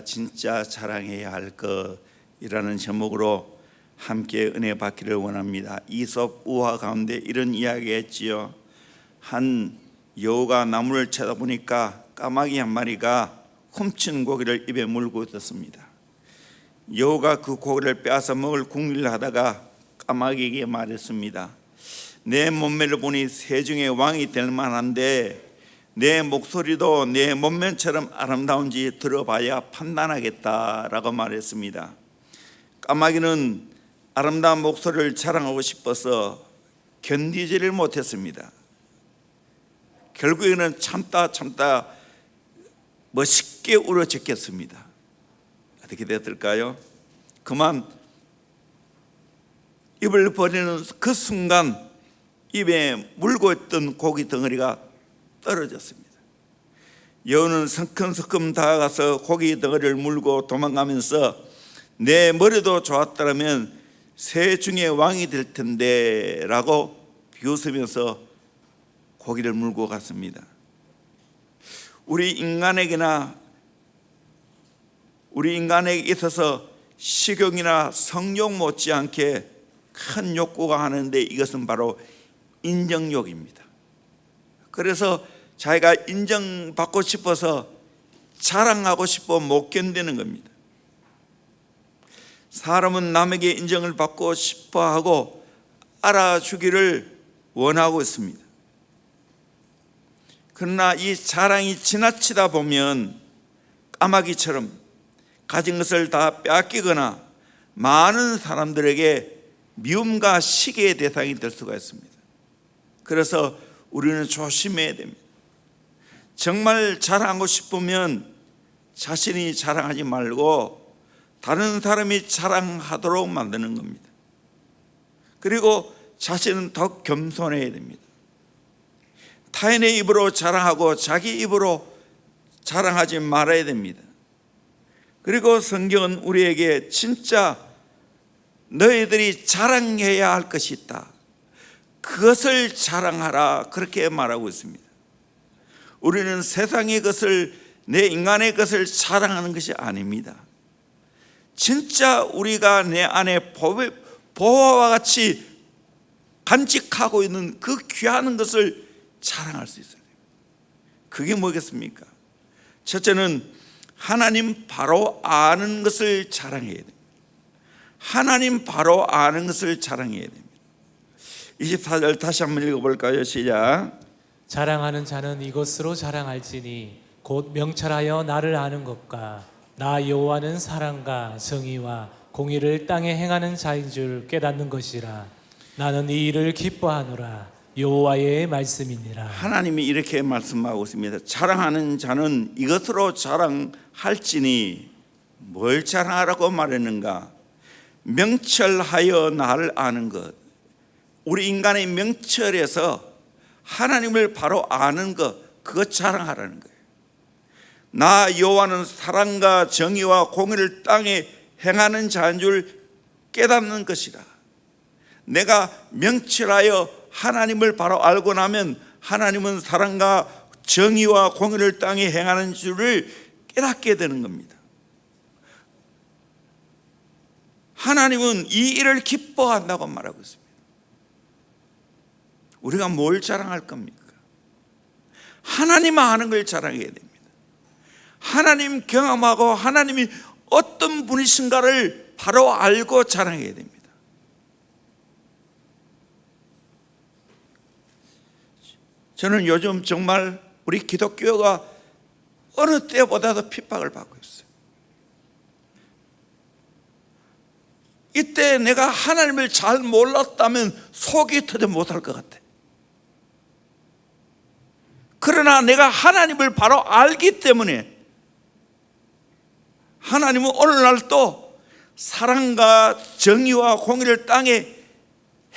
진짜 자랑해야 할 것이라는 제목으로 함께 은혜 받기를 원합니다. 이솝 우화 가운데 이런 이야기가 있지요. 한 여우가 나무를 쳐다보니까 까마귀 한 마리가 훔친 고기를 입에 물고 있었습니다. 여우가 그 고기를 빼앗아 먹을 궁리를 하다가 까마귀에게 말했습니다. 내 몸매를 보니 새 중에 왕이 될 만한데 내 목소리도 내 몸매처럼 아름다운지 들어봐야 판단하겠다라고 말했습니다. 까마귀는 아름다운 목소리를 자랑하고 싶어서 견디지를 못했습니다. 결국에는 참다 멋있게 울어제꼈습니다. 어떻게 됐을까요? 그만 입을 벌리는 그 순간 입에 물고 있던 고기 덩어리가 떨어졌습니다. 여우는 성큼성큼 다가가서 고기 덩어리를 물고 도망가면서 내 머리도 좋았더라면 새 중에 왕이 될 텐데 라고 비웃으면서 고기를 물고 갔습니다. 우리 인간에게 있어서 식욕이나 성욕 못지않게 큰 욕구가 하는데 이것은 바로 인정욕입니다. 그래서 자기가 인정받고 싶어서 자랑하고 싶어 못 견디는 겁니다. 사람은 남에게 인정을 받고 싶어 하고 알아주기를 원하고 있습니다. 그러나 이 자랑이 지나치다 보면 까마귀처럼 가진 것을 다 빼앗기거나 많은 사람들에게 미움과 시기의 대상이 될 수가 있습니다. 그래서 우리는 조심해야 됩니다. 정말 자랑하고 싶으면 자신이 자랑하지 말고 다른 사람이 자랑하도록 만드는 겁니다. 그리고 자신은 더 겸손해야 됩니다. 타인의 입으로 자랑하고 자기 입으로 자랑하지 말아야 됩니다. 그리고 성경은 우리에게 진짜 너희들이 자랑해야 할 것이 있다, 그것을 자랑하라, 그렇게 말하고 있습니다. 우리는 세상의 것을, 내 인간의 것을 자랑하는 것이 아닙니다. 진짜 우리가 내 안에 보화와 같이 간직하고 있는 그 귀한 것을 자랑할 수 있어요. 그게 뭐겠습니까? 첫째는 하나님 바로 아는 것을 자랑해야 됩니다. 하나님 바로 아는 것을 자랑해야 됩니다. 24절 다시 한번 읽어볼까요? 시작. 자랑하는 자는 이것으로 자랑할지니 곧 명철하여 나를 아는 것과 나 여호와는 사랑과 정의와 공의를 땅에 행하는 자인 줄 깨닫는 것이라. 나는 이 일을 기뻐하노라. 여호와의 말씀이니라. 하나님이 이렇게 말씀하고 있습니다. 자랑하는 자는 이것으로 자랑할지니, 뭘 자랑하라고 말했는가? 명철하여 나를 아는 것. 우리 인간의 명철에서 하나님을 바로 아는 것, 그것 자랑하라는 거예요. 나 여호와는 사랑과 정의와 공의를 땅에 행하는 자인 줄 깨닫는 것이라. 내가 명철하여 하나님을 바로 알고 나면 하나님은 사랑과 정의와 공의를 땅에 행하는 줄을 깨닫게 되는 겁니다. 하나님은 이 일을 기뻐한다고 말하고 있습니다. 우리가 뭘 자랑할 겁니까? 하나님 아는 걸 자랑해야 됩니다. 하나님 경험하고 하나님이 어떤 분이신가를 바로 알고 자랑해야 됩니다. 저는 요즘 정말 우리 기독교가 어느 때보다도 핍박을 받고 있어요. 이때 내가 하나님을 잘 몰랐다면 속이 터져 못할 것 같아. 그러나 내가 하나님을 바로 알기 때문에 하나님은 오늘날 또 사랑과 정의와 공의를 땅에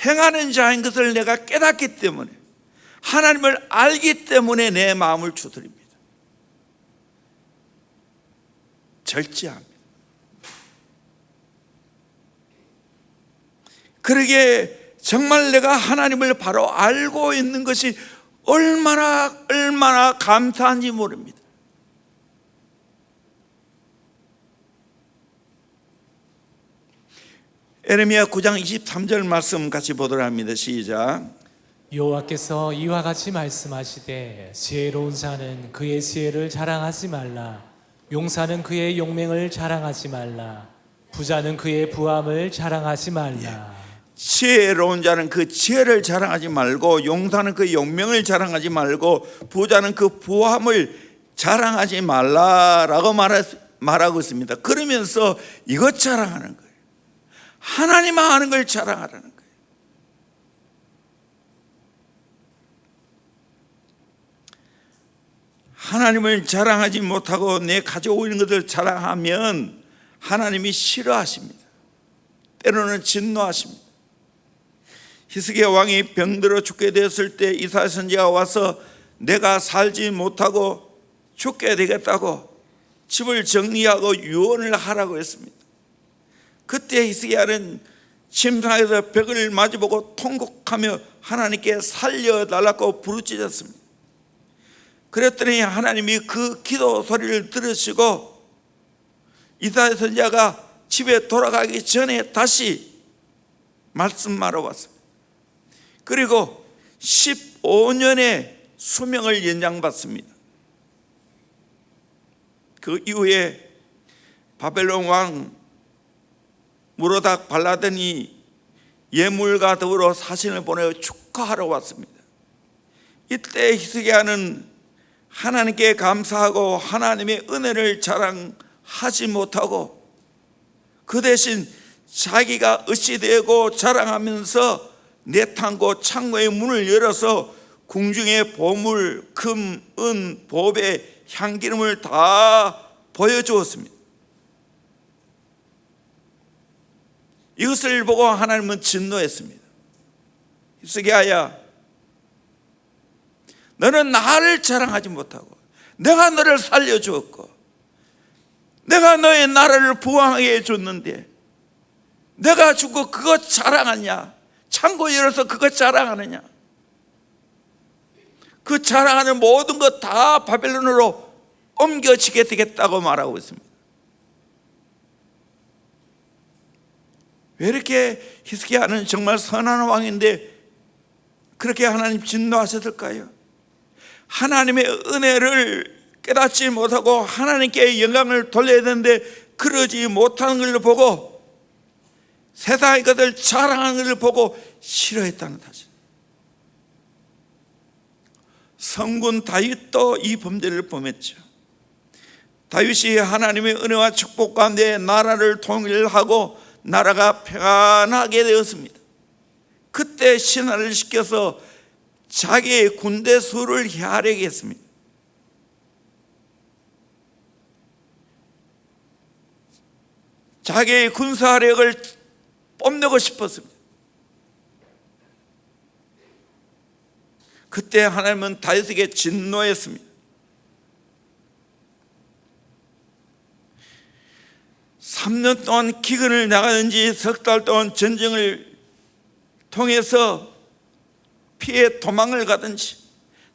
행하는 자인 것을 내가 깨닫기 때문에, 하나님을 알기 때문에 내 마음을 두드립니다. 절제합니다. 그러기에 정말 내가 하나님을 바로 알고 있는 것이 얼마나 감사한지 모릅니다. 에레미야 9장 23절 말씀 같이 보도록 합니다. 시작. 여호와께서 이와 같이 말씀하시되 지혜로운 자는 그의 지혜를 자랑하지 말라. 용사는 그의 용맹을 자랑하지 말라. 부자는 그의 부함을 자랑하지 말라. 지혜로운 자는 그 지혜를 자랑하지 말고, 용사는 그 용명을 자랑하지 말고, 부자는 그 부함을 자랑하지 말라라고 말하고 있습니다. 그러면서 이것 자랑하는 거예요. 하나님 아는 걸 자랑하라는 거예요. 하나님을 자랑하지 못하고 내 가지고 있는 것을 자랑하면 하나님이 싫어하십니다. 때로는 진노하십니다. 히스기야 왕이 병들어 죽게 되었을 때 이사야 선지자가 와서 내가 살지 못하고 죽게 되겠다고 집을 정리하고 유언을 하라고 했습니다. 그때 히스기야는 침상에서 벽을 마주보고 통곡하며 하나님께 살려달라고 부르짖었습니다. 그랬더니 하나님이 그 기도 소리를 들으시고 이사야 선지자가 집에 돌아가기 전에 다시 말씀하러 왔습니다. 그리고 15년의 수명을 연장받습니다. 그 이후에 바벨론 왕 무로닥 발라단이 예물과 더불어 사신을 보내어 축하하러 왔습니다. 이때 히스기야는 하나님께 감사하고 하나님의 은혜를 자랑하지 못하고 그 대신 자기가 의시되고 자랑하면서 내탕고 창고의 문을 열어서 궁중의 보물, 금, 은, 보배, 향기름을 다 보여주었습니다. 이것을 보고 하나님은 진노했습니다. 히스기야야, 너는 나를 자랑하지 못하고 내가 너를 살려주었고 내가 너의 나라를 부강하게 해줬는데 내가 죽고 그것 자랑하냐? 창고 열어서 그것 자랑하느냐? 그 자랑하는 모든 것 다 바벨론으로 옮겨지게 되겠다고 말하고 있습니다. 왜 이렇게 히스기야는 정말 선한 왕인데 그렇게 하나님 진노하셨을까요? 하나님의 은혜를 깨닫지 못하고 하나님께 영광을 돌려야 되는데 그러지 못하는 걸 보고 세상의 것을 자랑하는 것을 보고 싫어했다는 사실. 성군 다윗도 이 범죄를 범했죠. 다윗이 하나님의 은혜와 축복 가운데 나라를 통일하고 나라가 평안하게 되었습니다. 그때 신하를 시켜서 자기의 군대 수를 헤아리게 했습니다. 자기의 군사력을 뽐내고 싶었습니다. 그때 하나님은 다윗에게 진노했습니다. 3년 동안 기근을 나가든지 석 달 동안 전쟁을 통해서 피해 도망을 가든지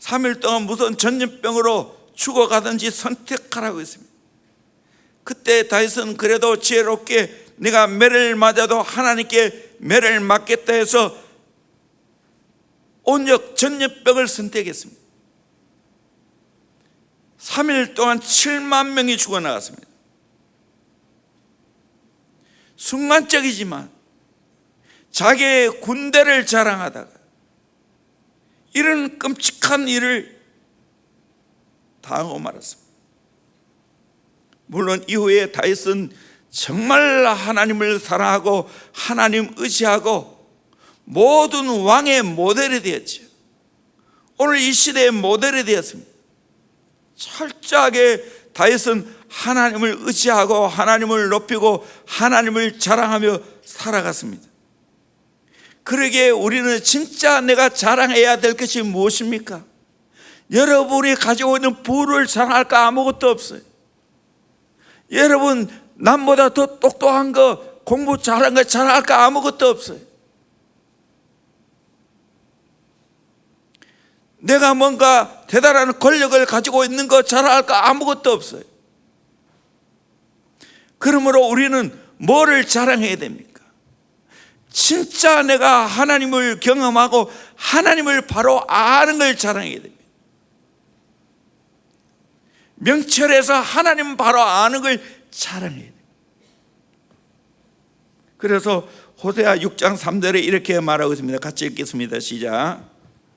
3일 동안 무슨 전염병으로 죽어가든지 선택하라고 했습니다. 그때 다윗은 그래도 지혜롭게 내가 매를 맞아도 하나님께 매를 맞겠다 해서 온역 전염병을 선택했습니다. 3일 동안 7만 명이 죽어나갔습니다. 순간적이지만 자기의 군대를 자랑하다가 이런 끔찍한 일을 당하고 말았습니다. 물론 이후에 다윗은 정말 하나님을 사랑하고 하나님 의지하고 모든 왕의 모델이 되었죠. 오늘 이 시대의 모델이 되었습니다. 철저하게 다윗은 하나님을 의지하고 하나님을 높이고 하나님을 자랑하며 살아갔습니다. 그러기에 우리는 진짜 내가 자랑해야 될 것이 무엇입니까? 여러분이 가지고 있는 부를 자랑할까? 아무것도 없어요. 여러분 남보다 더 똑똑한 거, 공부 잘한 거 자랑할까? 아무것도 없어요. 내가 뭔가 대단한 권력을 가지고 있는 거 자랑할까? 아무것도 없어요. 그러므로 우리는 뭐를 자랑해야 됩니까? 진짜 내가 하나님을 경험하고 하나님을 바로 아는 걸 자랑해야 됩니다. 명철에서 하나님 바로 아는 걸 자랑해야 됩니다. 그래서 호세아 6장 3절에 이렇게 말하고 있습니다. 같이 읽겠습니다. 시작.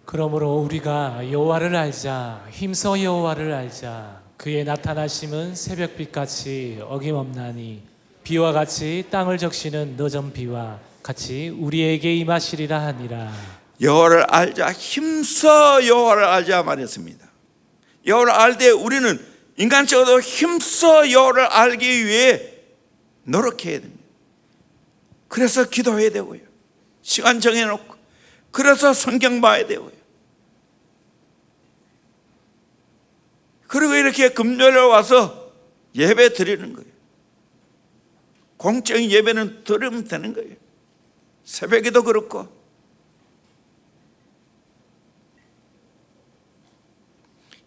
그러므로 우리가 여호와를 알자. 힘써 여호와를 알자. 그의 나타나심은 새벽빛같이 어김없나니 비와 같이 땅을 적시는 늦은 비와 같이 우리에게 임하시리라 하니라. 여호와를 알자, 힘써 여호와를 알자 말했습니다. 여호와를 알 때 우리는 인간적으로 힘써 여호와를 알기 위해 노력해야 됩니다. 그래서 기도해야 되고요, 시간 정해놓고, 그래서 성경 봐야 되고요, 그리고 이렇게 금요일에 와서 예배 드리는 거예요. 공적인 예배는 드리면 되는 거예요. 새벽에도 그렇고.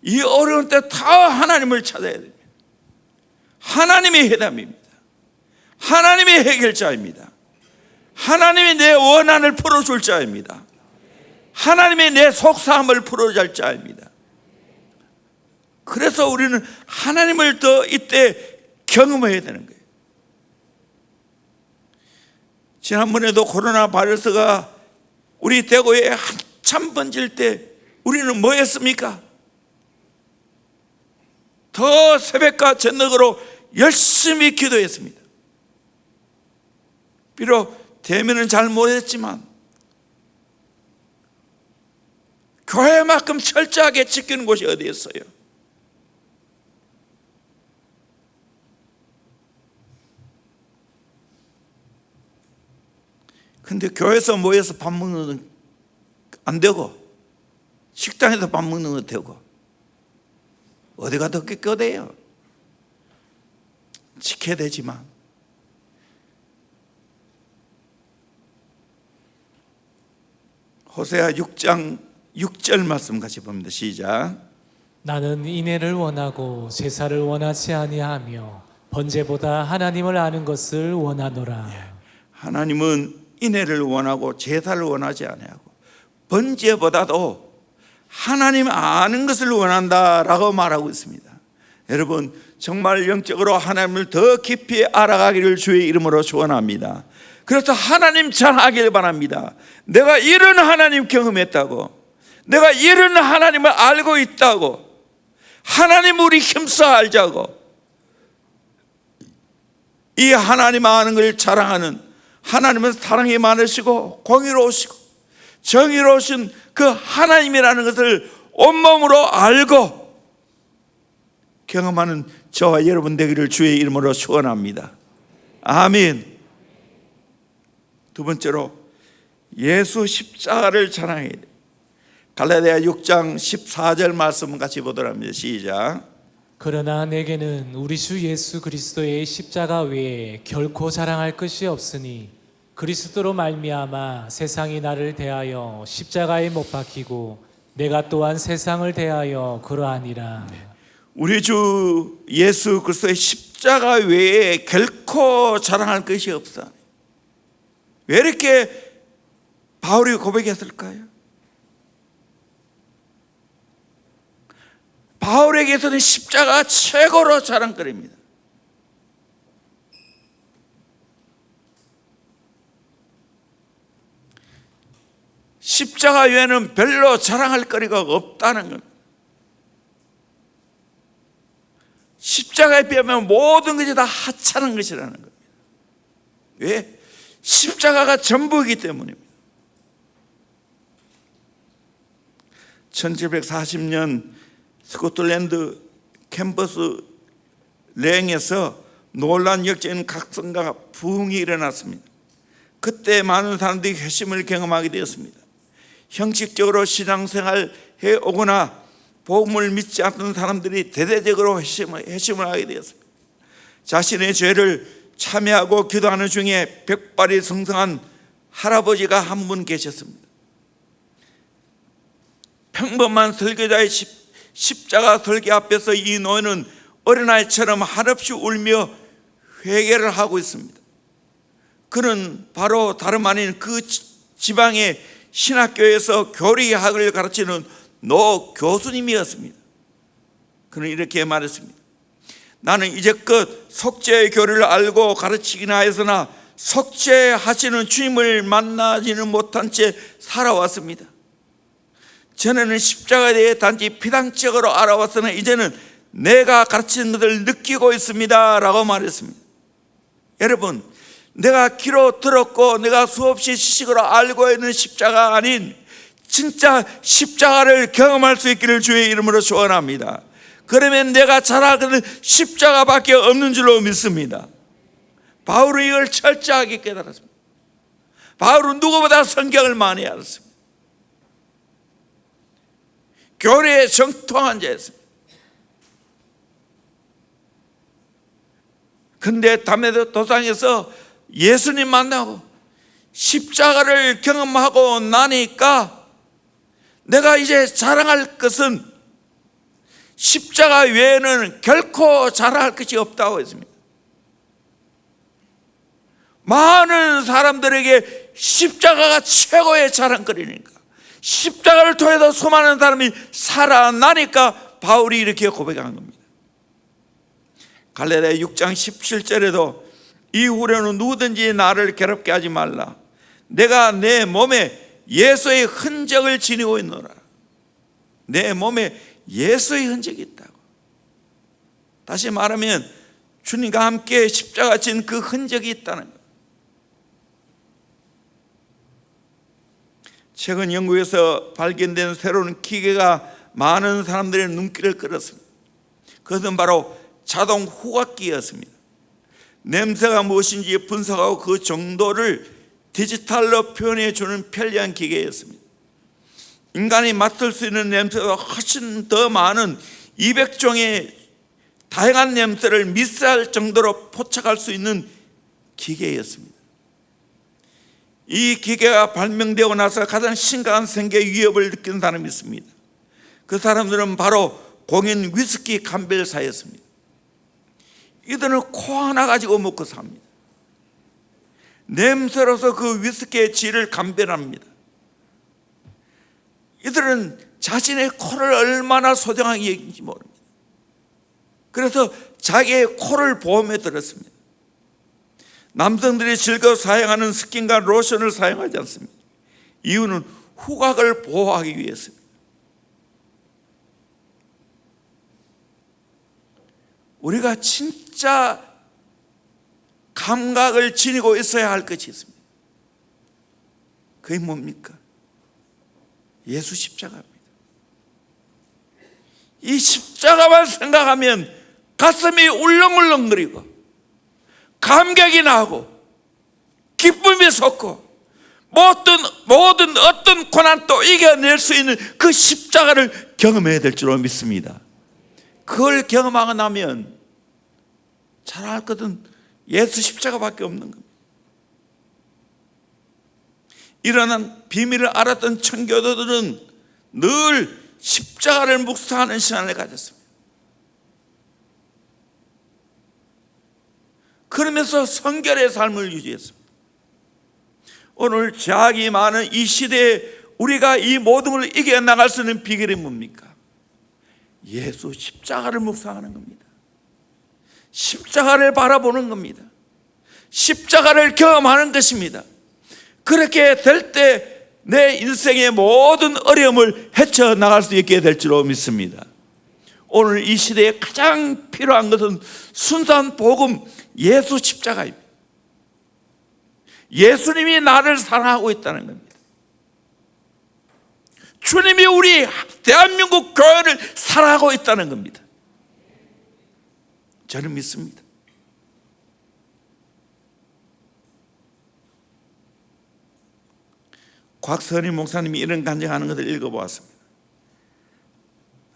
이 어려운 때 다 하나님을 찾아야 됩니다. 하나님의 해답입니다. 하나님의 해결자입니다. 하나님이 내 원한을 풀어줄 자입니다. 하나님이 내 속사함을 풀어줄 자입니다. 그래서 우리는 하나님을 더 이때 경험해야 되는 거예요. 지난번에도 코로나 바이러스가 우리 대구에 한참 번질 때 우리는 뭐 했습니까? 더 새벽과 저녁으로 열심히 기도했습니다. 비록 대면은 잘 못했지만 교회만큼 철저하게 지키는 곳이 어디 있어요? 근데 교회에서 모여서 밥 먹는 건 안 되고, 식당에서 밥 먹는 건 되고, 어디가 더 깨끗해요? 지켜야 되지만 호세아 6장 6절 말씀 같이 봅니다. 시작. 나는 인애를 원하고 제사를 원하지 아니하며 번제보다 하나님을 아는 것을 원하노라. 하나님은 인애를 원하고 제사를 원하지 아니하고 번제보다도 하나님 아는 것을 원한다라고 말하고 있습니다. 여러분, 정말 영적으로 하나님을 더 깊이 알아가기를 주의 이름으로 축원합니다. 그래서 하나님 잘 하길 바랍니다. 내가 이런 하나님 경험했다고, 내가 이런 하나님을 알고 있다고, 하나님 우리 힘써 알자고, 이 하나님 아는 걸 자랑하는, 하나님은 사랑이 많으시고 공의로우시고 정의로우신 그 하나님이라는 것을 온몸으로 알고 경험하는 저와 여러분 되기를 주의 이름으로 축원합니다. 아멘. 두 번째로 예수 십자가를 자랑해야 돼요. 갈라디아 6장 14절 말씀 같이 보도록 합니다. 시작. 그러나 내게는 우리 주 예수 그리스도의 십자가 외에 결코 자랑할 것이 없으니 그리스도로 말미암아 세상이 나를 대하여 십자가에 못 박히고 내가 또한 세상을 대하여 그러하니라. 우리 주 예수 그리스도의 십자가 외에 결코 자랑할 것이 없어. 왜 이렇게 바울이 고백했을까요? 바울에게서는 십자가가 최고로 자랑거리입니다. 십자가 외에는 별로 자랑할 거리가 없다는 겁니다. 십자가에 비하면 모든 것이 다 하찮은 것이라는 겁니다. 왜? 십자가가 전부이기 때문입니다. 1740년 스코틀랜드 캠퍼스 랭에서 놀란 역적인 각성과 부흥이 일어났습니다. 그때 많은 사람들이 회심을 경험하게 되었습니다. 형식적으로 신앙생활 해오거나 복음을 믿지 않던 사람들이 대대적으로 회심을 하게 되었습니다. 자신의 죄를 참회하고 기도하는 중에 벽발이 성성한 할아버지가 한 분 계셨습니다. 평범한 설교자의 십자가 설교 앞에서 이 노인은 어린아이처럼 한없이 울며 회개를 하고 있습니다. 그는 바로 다름 아닌 그 지방의 신학교에서 교리학을 가르치는 노 교수님이었습니다. 그는 이렇게 말했습니다. 나는 이제껏 속죄의 교리를 알고 가르치기나 하였으나 속죄하시는 주님을 만나지는 못한 채 살아왔습니다. 전에는 십자가에 대해 단지 피상적으로 알아왔으나 이제는 내가 가르치는 것을 느끼고 있습니다 라고 말했습니다. 여러분, 내가 귀로 들었고 내가 수없이 지식으로 알고 있는 십자가 아닌 진짜 십자가를 경험할 수 있기를 주의 이름으로 축원합니다. 그러면 내가 잘 알거든 십자가밖에 없는 줄로 믿습니다. 바울은 이걸 철저하게 깨달았습니다. 바울은 누구보다 성경을 많이 알았습니다. 교리에 정통한 자였습니다. 근데 담메도 도상에서 예수님 만나고 십자가를 경험하고 나니까 내가 이제 자랑할 것은 십자가 외에는 결코 자랑할 것이 없다고 했습니다. 많은 사람들에게 십자가가 최고의 자랑거리니까, 십자가를 통해서 수많은 사람이 살아나니까 바울이 이렇게 고백한 겁니다. 갈라디아 6장 17절에도 이후로는 누구든지 나를 괴롭게 하지 말라. 내가 내 몸에 예수의 흔적을 지니고 있노라. 내 몸에 예수의 흔적이 있다고. 다시 말하면 주님과 함께 십자가 진 그 흔적이 있다는 것. 최근 영국에서 발견된 새로운 기계가 많은 사람들의 눈길을 끌었습니다. 그것은 바로 자동 후각기였습니다. 냄새가 무엇인지 분석하고 그 정도를 디지털로 표현해 주는 편리한 기계였습니다. 인간이 맡을 수 있는 냄새보다 훨씬 더 많은 200종의 다양한 냄새를 미세할 정도로 포착할 수 있는 기계였습니다. 이 기계가 발명되고 나서 가장 심각한 생계 위협을 느낀 사람이 있습니다. 그 사람들은 바로 공인 위스키 감별사였습니다. 이들은 코 하나 가지고 먹고 삽니다. 냄새로서 그 위스키의 질을 감별합니다. 이들은 자신의 코를 얼마나 소중하게 여기는지 모릅니다. 그래서 자기의 코를 보험에 들었습니다. 남성들이 즐겨 사용하는 스킨과 로션을 사용하지 않습니다. 이유는 후각을 보호하기 위해서입니다. 우리가 진짜 감각을 지니고 있어야 할 것이 있습니다. 그게 뭡니까? 예수 십자가입니다. 이 십자가만 생각하면 가슴이 울렁울렁거리고 감격이 나고 기쁨이 솟고 모든 어떤 고난도 이겨낼 수 있는 그 십자가를 경험해야 될 줄로 믿습니다. 그걸 경험하고 나면 잘할 것은 예수 십자가밖에 없는 겁니다. 일어난 비밀을 알았던 청교도들은 늘 십자가를 묵상하는 시간을 가졌습니다. 그러면서 성결의 삶을 유지했습니다. 오늘 제약이 많은 이 시대에 우리가 이 모든 걸 이겨나갈 수 있는 비결이 뭡니까? 예수 십자가를 묵상하는 겁니다. 십자가를 바라보는 겁니다. 십자가를 경험하는 것입니다. 그렇게 될 때 내 인생의 모든 어려움을 헤쳐나갈 수 있게 될 줄로 믿습니다. 오늘 이 시대에 가장 필요한 것은 순수한 복음, 예수 십자가입니다. 예수님이 나를 사랑하고 있다는 겁니다. 주님이 우리 대한민국 교회를 사랑하고 있다는 겁니다. 저는 믿습니다. 곽선희 목사님이 이런 간증하는 것을 읽어보았습니다.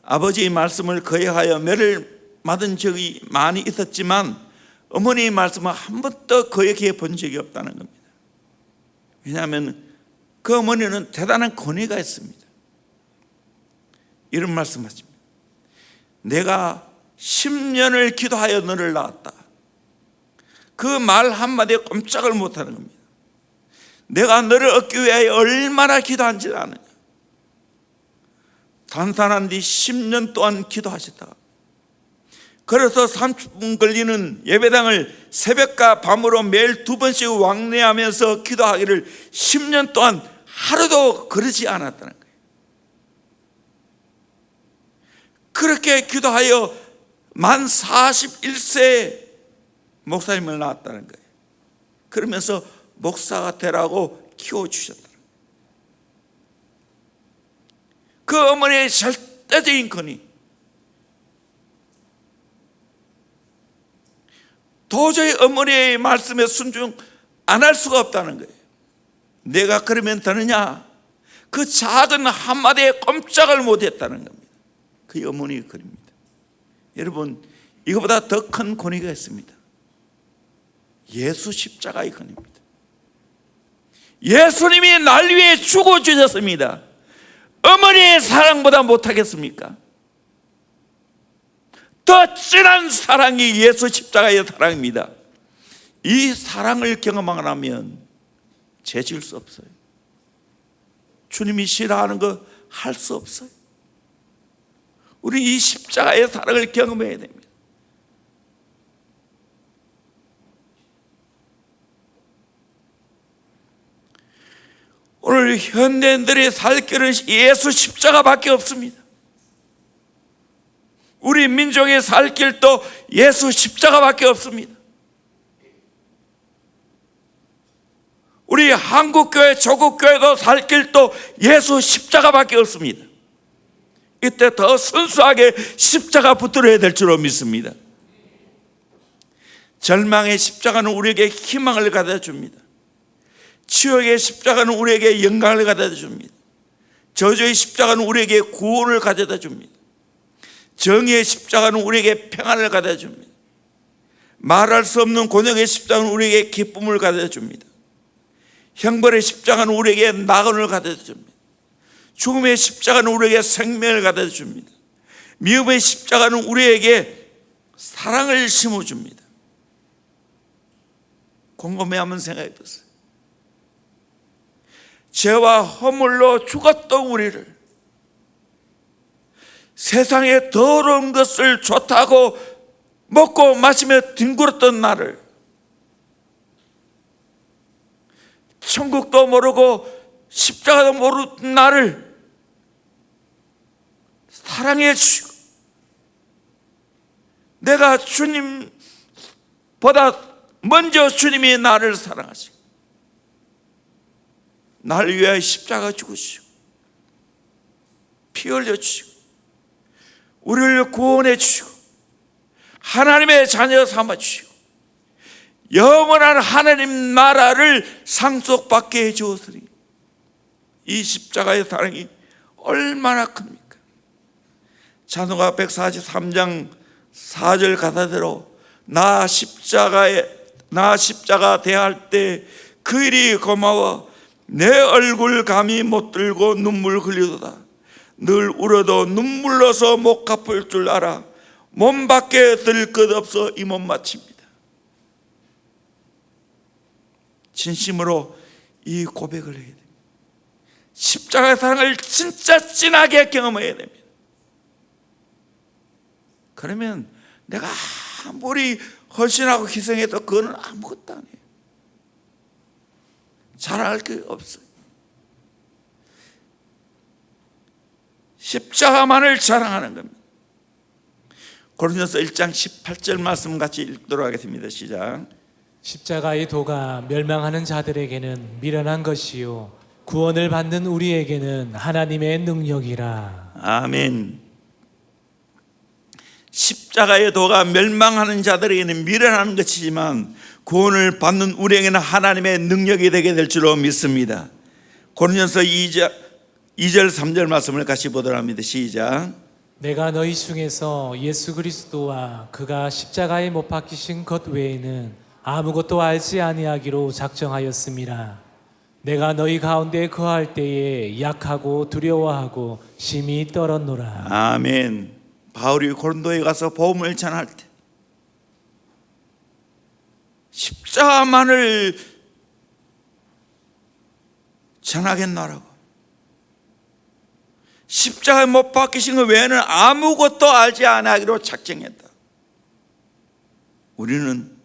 아버지의 말씀을 거역하여 매를 맞은 적이 많이 있었지만 어머니의 말씀을 한 번도 거역해 본 적이 없다는 겁니다. 왜냐하면 그 어머니는 대단한 권위가 있습니다. 이런 말씀하십니다. 내가 10년을 기도하여 너를 낳았다. 그 말 한마디에 꼼짝을 못하는 겁니다. 내가 너를 얻기 위하여 얼마나 기도한지 아느냐. 단단한 뒤 10년 동안 기도하셨다가, 그래서 30분 걸리는 예배당을 새벽과 밤으로 매일 2번씩 왕래하면서 기도하기를 10년 동안 하루도 그러지 않았다는 거예요. 그렇게 기도하여 만 41세에 목사님을 낳았다는 거예요. 그러면서 목사가 되라고 키워주셨다. 그 어머니의 절대적인 권위, 도저히 어머니의 말씀에 순종 안 할 수가 없다는 거예요. 내가 그러면 되느냐? 그 작은 한마디에 꼼짝을 못했다는 겁니다. 그 어머니의 권위입니다. 여러분, 이거보다 더 큰 권위가 있습니다. 예수 십자가의 권위입니다. 예수님이 날 위해 죽어주셨습니다. 어머니의 사랑보다 못하겠습니까? 더 진한 사랑이 예수 십자가의 사랑입니다. 이 사랑을 경험하면 죄 지을 수 없어요. 주님이 싫어하는 거 할 수 없어요. 우리 이 십자가의 사랑을 경험해야 됩니다. 오늘 현대인들이 살 길은 예수 십자가밖에 없습니다. 우리 민족의 살 길도 예수 십자가밖에 없습니다. 우리 한국교회, 조국교회도 살 길도 예수 십자가밖에 없습니다. 이때 더 순수하게 십자가 붙들어야 될 줄로 믿습니다. 절망의 십자가는 우리에게 희망을 가져다 줍니다. 치욕의 십자가는 우리에게 영광을 가져다 줍니다. 저주의 십자가는 우리에게 구원을 가져다 줍니다. 정의의 십자가는 우리에게 평안을 가져다 줍니다. 말할 수 없는 곤욕의 십자가는 우리에게 기쁨을 가져다 줍니다. 형벌의 십자가는 우리에게 낙원을 가져다 줍니다. 죽음의 십자가는 우리에게 생명을 가져다 줍니다. 미움의 십자가는 우리에게 사랑을 심어줍니다. 곰곰이 한번 생각해 보세요. 죄와 허물로 죽었던 우리를, 세상의 더러운 것을 좋다고 먹고 마시며 뒹굴었던 나를, 천국도 모르고 십자가도 모르는 나를 사랑해 주시고, 내가 주님보다 먼저 주님이 나를 사랑하시고 나를 위하여 십자가 죽으시고 피 흘려 주시고 우리를 구원해 주시고 하나님의 자녀 삼아 주시고 영원한 하나님 나라를 상속받게 해 주었으니 이 십자가의 사랑이 얼마나 큽니까? 찬송가 143장 4절 가사대로 나 십자가 대할 때 그 일이 고마워 내 얼굴 감히 못 들고 눈물 흘리도다. 늘 울어도 눈물로서 못 갚을 줄 알아. 몸 밖에 들 것 없어 이 몸 마칩니다. 진심으로 이 고백을 해야 됩니다. 십자가의 사랑을 진짜 진하게 경험해야 됩니다. 그러면 내가 아무리 헌신하고 희생해도 그거는 아무것도 아니에요. 자랑할 게 없어요. 십자가만을 자랑하는 겁니다. 고린도서 1장 18절 말씀 같이 읽도록 하겠습니다. 시작. 십자가의 도가 멸망하는 자들에게는 미련한 것이요 구원을 받는 우리에게는 하나님의 능력이라. 아멘. 십자가의 도가 멸망하는 자들에게는 미련한 것이지만 구원을 받는 우리에게는 하나님의 능력이 되게 될 줄로 믿습니다. 고린도서 2장 2절 3절 말씀을 같이 보도록 합니다. 시작. 내가 너희 중에서 예수 그리스도와 그가 십자가에 못 박히신 것 외에는 아무것도 알지 아니하기로 작정하였음이라. 내가 너희 가운데 거할 때에 약하고 두려워하고 심히 떨었노라. 아멘. 바울이 고린도에 가서 복음을 전할 때 십자가만을 전하겠노라고. 십자가에 못 박히신 것 외에는 아무것도 알지 않기로 작정했다. 우리는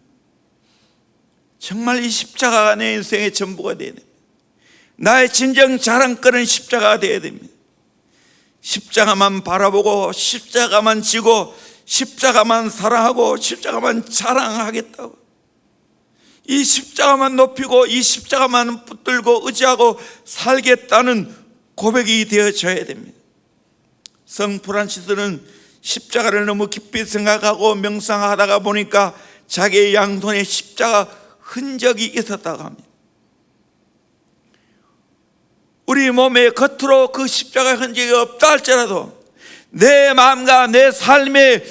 정말 이 십자가가 내 인생의 전부가 되어야 됩니다. 나의 진정 자랑거리는 십자가가 되어야 됩니다. 십자가만 바라보고 십자가만 지고 십자가만 사랑하고 십자가만 자랑하겠다고, 이 십자가만 높이고 이 십자가만 붙들고 의지하고 살겠다는 고백이 되어져야 됩니다. 성 프란시스는 십자가를 너무 깊이 생각하고 명상하다가 보니까 자기의 양손에 십자가 흔적이 있었다고 합니다. 우리 몸에 겉으로 그 십자가 흔적이 없다 할지라도 내 마음과 내 삶에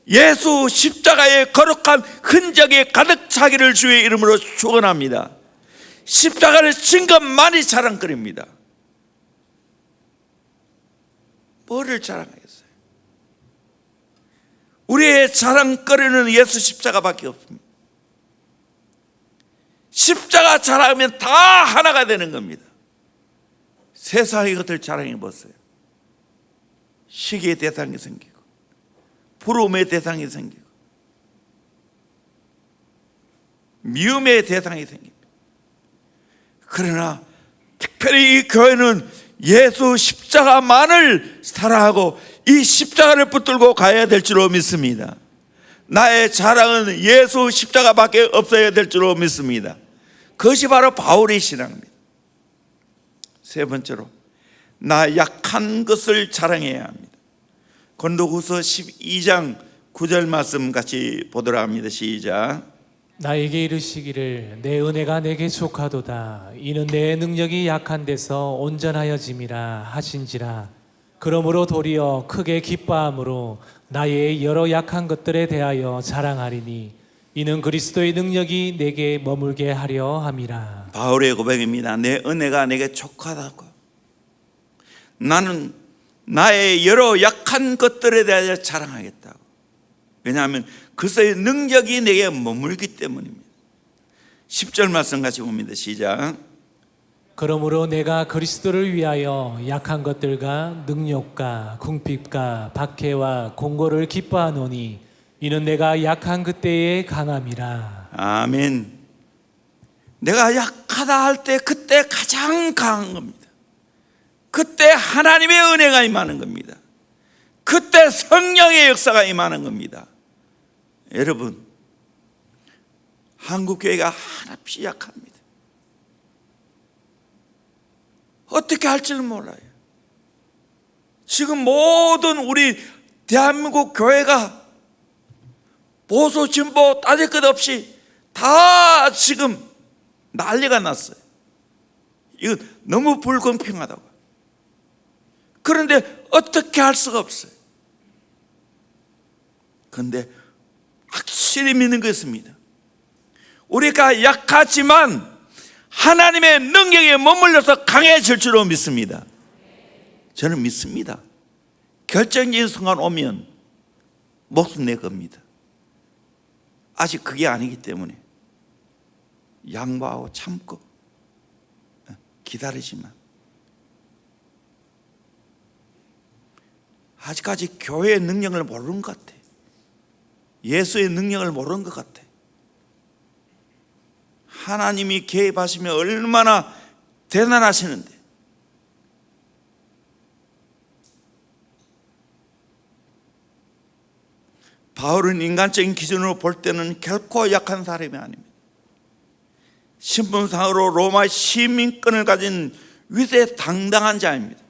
예수 십자가의 거룩한 흔적이 가득 차기를 주의 이름으로 축원합니다. 십자가를 진 것만이 자랑거리입니다. 뭐를 자랑하겠어요? 우리의 자랑거리는 예수 십자가밖에 없습니다. 십자가 자랑하면 다 하나가 되는 겁니다. 세상의 것들 자랑해 보세요. 시기의 대상이 생기고 부러움의 대상이 생기고 미움의 대상이 생깁니다. 그러나 특별히 이 교회는 예수 십자가만을 사랑하고 이 십자가를 붙들고 가야 될 줄로 믿습니다. 나의 자랑은 예수 십자가밖에 없어야 될 줄로 믿습니다. 그것이 바로 바울의 신앙입니다. 세 번째로, 나 약한 것을 자랑해야 합니다. 고린도후서 12장 9절 말씀 같이 보도록 합니다. 시작. 나에게 이르시기를 내 은혜가 내게 족하도다. 이는 내 능력이 약한 데서 온전하여짐이라 하신지라. 그러므로 도리어 크게 기뻐함으로 나의 여러 약한 것들에 대하여 자랑하리니 이는 그리스도의 능력이 내게 머물게 하려 함이라. 바울의 고백입니다. 내 은혜가 내게 족하다고. 나는 나의 여러 약한 것들에 대하여 자랑하겠다고. 왜냐하면 그리스도의 능력이 내게 머물기 때문입니다. 10절 말씀 같이 봅니다. 시작. 그러므로 내가 그리스도를 위하여 약한 것들과 능욕과 궁핍과 박해와 공고를 기뻐하노니 이는 내가 약한 그때의 강함이라. 아멘. 내가 약하다 할 때 그때 가장 강한 겁니다. 그때 하나님의 은혜가 임하는 겁니다. 그때 성령의 역사가 임하는 겁니다. 여러분, 한국교회가 한없이 약합니다. 어떻게 할지는 몰라요. 지금 모든 우리 대한민국 교회가 보수 진보 따질 것 없이 다 지금 난리가 났어요. 이거 너무 불공평하다고. 그런데 어떻게 할 수가 없어요. 그런데 확실히 믿는 것입니다. 우리가 약하지만 하나님의 능력에 머물러서 강해질 줄로 믿습니다. 저는 믿습니다. 결정적인 순간 오면 목숨 내 겁니다. 아직 그게 아니기 때문에 양보하고 참고 기다리지만, 아직까지 교회의 능력을 모르는 것 같아. 예수의 능력을 모르는 것 같아. 하나님이 개입하시면 얼마나 대단하시는데. 바울은 인간적인 기준으로 볼 때는 결코 약한 사람이 아닙니다. 신분상으로 로마 시민권을 가진 위대당당한 자입니다.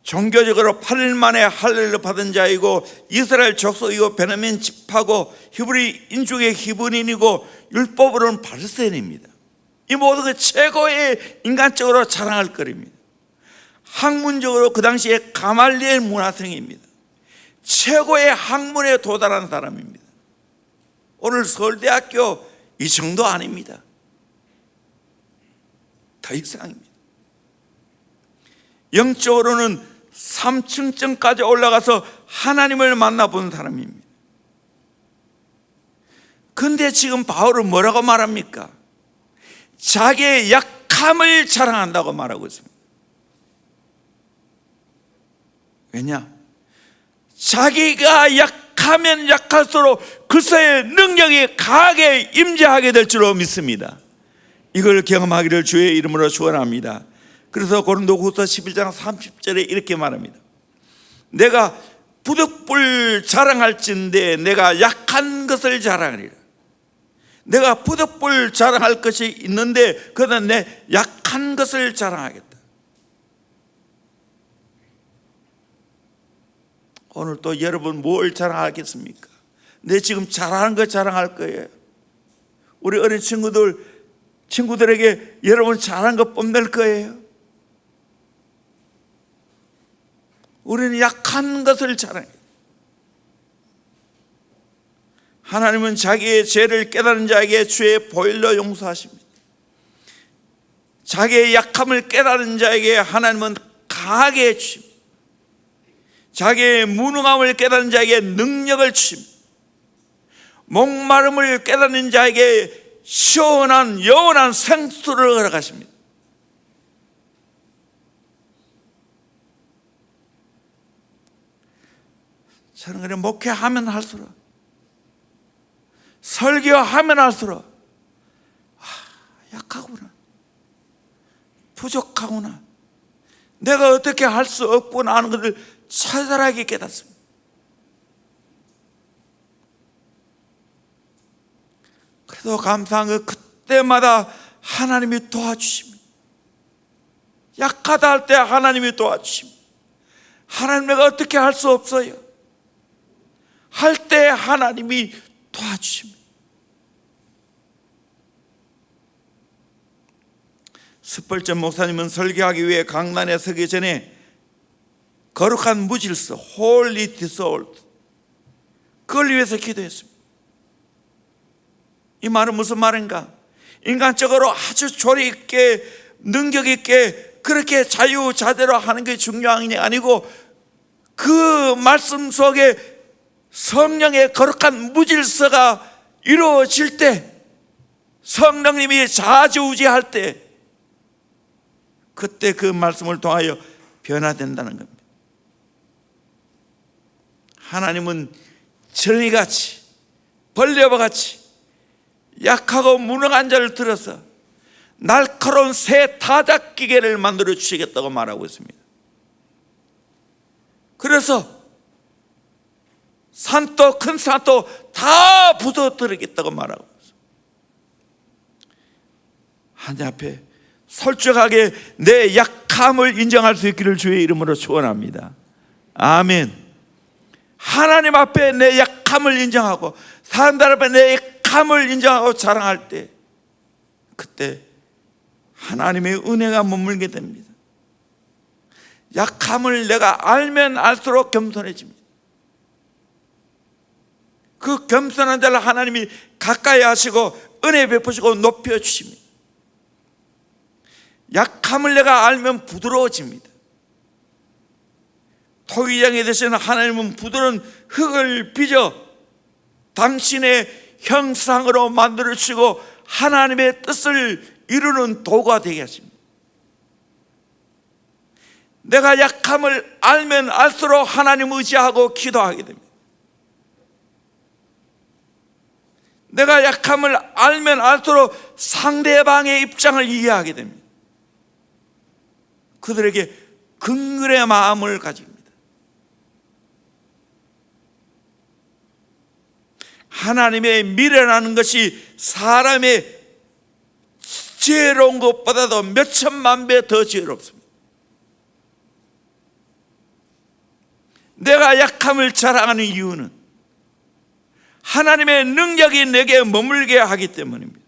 종교적으로 8일 만에 할례를 받은 자이고 이스라엘 족속이고 베냐민 지파고 히브리 인족의 히브리인이고 율법으로는 바리새인입니다. 이 모든 것 최고의 인간적으로 자랑할 거리입니다. 학문적으로 그 당시에 가말리엘 문화생입니다. 최고의 학문에 도달한 사람입니다. 오늘 서울대학교 이 정도 아닙니다. 더 이상입니다. 영적으로는 3층까지 올라가서 하나님을 만나본 사람입니다. 근데 지금 바울은 뭐라고 말합니까? 자기의 약함을 자랑한다고 말하고 있습니다. 왜냐? 자기가 약하면 약할수록 그리스도의 능력이 강하게 임재하게 될 줄로 믿습니다. 이걸 경험하기를 주의 이름으로 축원합니다. 그래서 고린도후서 11장 30절에 이렇게 말합니다. 내가 부득불 자랑할진대 내가 약한 것을 자랑하리라. 내가 부득불 자랑할 것이 있는데 그는 내 약한 것을 자랑하겠다. 오늘 또 여러분 뭘 자랑하겠습니까? 내 지금 잘하는 거 자랑할 거예요. 우리 어린 친구들에게 여러분 잘한 거 뽐낼 거예요. 우리는 약한 것을 자랑해요. 하나님은 자기의 죄를 깨달은 자에게 주의 보혈로 용서하십니다. 자기의 약함을 깨달은 자에게 하나님은 강하게 해주십니다. 자기의 무능함을 깨달은 자에게 능력을 주십니다. 목마름을 깨닫는 자에게 시원한 영원한 생수를 허락하십니다. 저는 그래 목회하면 할수록 설교하면 할수록 약하구나, 부족하구나, 내가 어떻게 할 수 없구나 하는 것을 처절하게 깨닫습니다. 그래도 감사한 것 그때마다 하나님이 도와주십니다. 약하다 할 때 하나님이 도와주십니다. 하나님 내가 어떻게 할 수 없어요 할 때 하나님이 도와주십니다. 스펄전 목사님은 설교하기 위해 강단에 서기 전에 거룩한 무질서 Holy Dissolved 그걸 위해서 기도했습니다. 이 말은 무슨 말인가? 인간적으로 아주 조리 있게 능력 있게 그렇게 자유자재로 하는 게 중요한 게 아니고 그 말씀 속에 성령의 거룩한 무질서가 이루어질 때, 성령님이 좌지우지할 때 그때 그 말씀을 통하여 변화된다는 겁니다. 하나님은 정의같이 벌레와 같이 약하고 무능한 자를 들어서 날카로운 새 타작기계를 만들어 주시겠다고 말하고 있습니다. 그래서 산도 큰 산도 다 부서뜨리겠다고 말하고 있습니다. 하나님 앞에 솔직하게 내 약함을 인정할 수 있기를 주의 이름으로 축원합니다. 아멘. 하나님 앞에 내 약함을 인정하고 사람들 앞에 내 약함을 인정하고 자랑할 때 그때 하나님의 은혜가 머물게 됩니다. 약함을 내가 알면 알수록 겸손해집니다. 그 겸손한 자를 하나님이 가까이 하시고 은혜 베푸시고 높여주십니다. 약함을 내가 알면 부드러워집니다. 토기장이 되시는 하나님은 부드러운 흙을 빚어 당신의 형상으로 만들어주시고 하나님의 뜻을 이루는 도구가 되게 하십니다. 내가 약함을 알면 알수록 하나님 의지하고 기도하게 됩니다. 내가 약함을 알면 알수록 상대방의 입장을 이해하게 됩니다. 그들에게 긍휼의 마음을 가집니다. 하나님의 미련하는 것이 사람의 지혜로운 것보다도 몇 천만 배 더 지혜롭습니다. 내가 약함을 자랑하는 이유는 하나님의 능력이 내게 머물게 하기 때문입니다.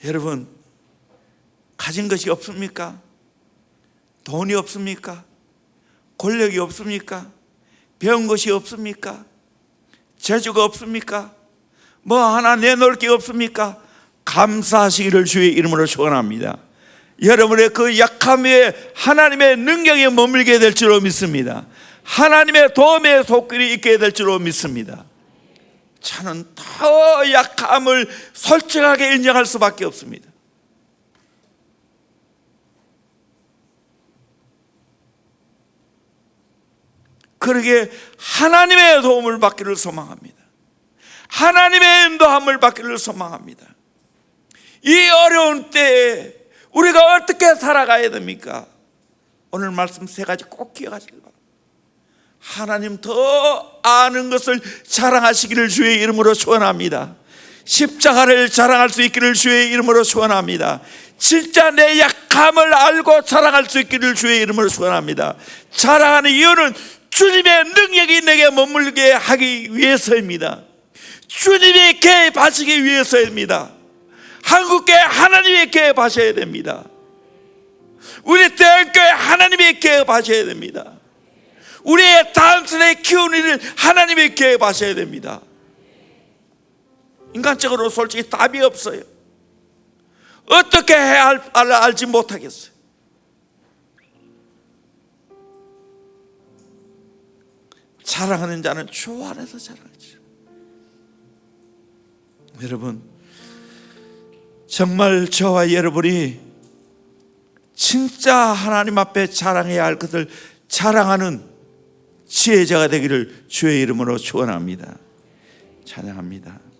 여러분, 가진 것이 없습니까? 돈이 없습니까? 권력이 없습니까? 배운 것이 없습니까? 재주가 없습니까? 뭐 하나 내놓을 게 없습니까? 감사하시기를 주의 이름으로 축원합니다. 여러분의 그 약함 위에 하나님의 능력이 머물게 될 줄로 믿습니다. 하나님의 도움의 손길이 있게 될 줄로 믿습니다. 저는 더 약함을 솔직하게 인정할 수밖에 없습니다. 그러기에 하나님의 도움을 받기를 소망합니다. 하나님의 인도함을 받기를 소망합니다. 이 어려운 때에 우리가 어떻게 살아가야 됩니까? 오늘 말씀 세 가지 꼭 기억하시기 바랍니다. 하나님 더 아는 것을 자랑하시기를 주의 이름으로 축원합니다. 십자가를 자랑할 수 있기를 주의 이름으로 축원합니다. 진짜 내 약함을 알고 자랑할 수 있기를 주의 이름으로 축원합니다. 자랑하는 이유는 주님의 능력이 내게 머물게 하기 위해서입니다. 주님이 개입하시기 위해서입니다. 한국교회 하나님이 개입하셔야 됩니다. 우리 대한교회 하나님이 개입하셔야 됩니다. 우리의 단순히 키우는 일을 하나님이 개입하셔야 됩니다. 인간적으로 솔직히 답이 없어요. 어떻게 해야 알지 못하겠어요. 자랑하는 자는 주 안에서 자랑하지. 여러분, 정말 저와 여러분이 진짜 하나님 앞에 자랑해야 할 것을 자랑하는 지혜자가 되기를 주의 이름으로 축원합니다. 찬양합니다.